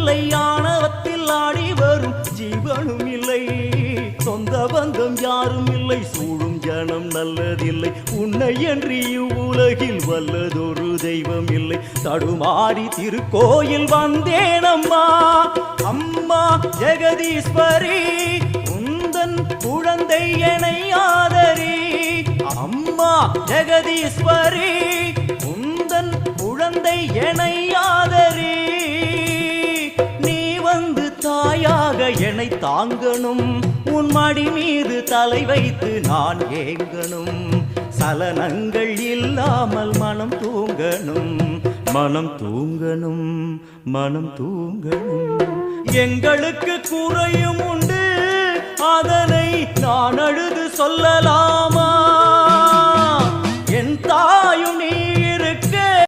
இல்லை, ஆணவத்தில் ஆடி வரும் ஜீவனும் இல்லை. சொந்த பந்தம் யாரும் இல்லை, சூழும் ஜனம் நல்லதில்லை. உன்னை என்று இவ்வுலகில் வல்லதொரு தெய்வம் இல்லை. தடுமாறி திருக்கோயில் வந்தேன் அம்மா, அம்மா ஜெகதீஸ்வரி, உந்தன் குழந்தை என்னை ஆதரி. அம்மா ஜெகதீஸ்வரி, உந்தன் குழந்தை என்னை ஆதரி. நீ வந்து தாயாக என்னை தாங்கணும், உன் மடி மீது தலை வைத்து நான் ஏங்கணும். சலனங்கள் இல்லாமல் மனம் தூங்கணும், மனம் தூங்கணும், மனம் தூங்கணும். எங்களுக்கு குறையும் உண்டு, அதனை நான் அழுது சொல்லலாமா?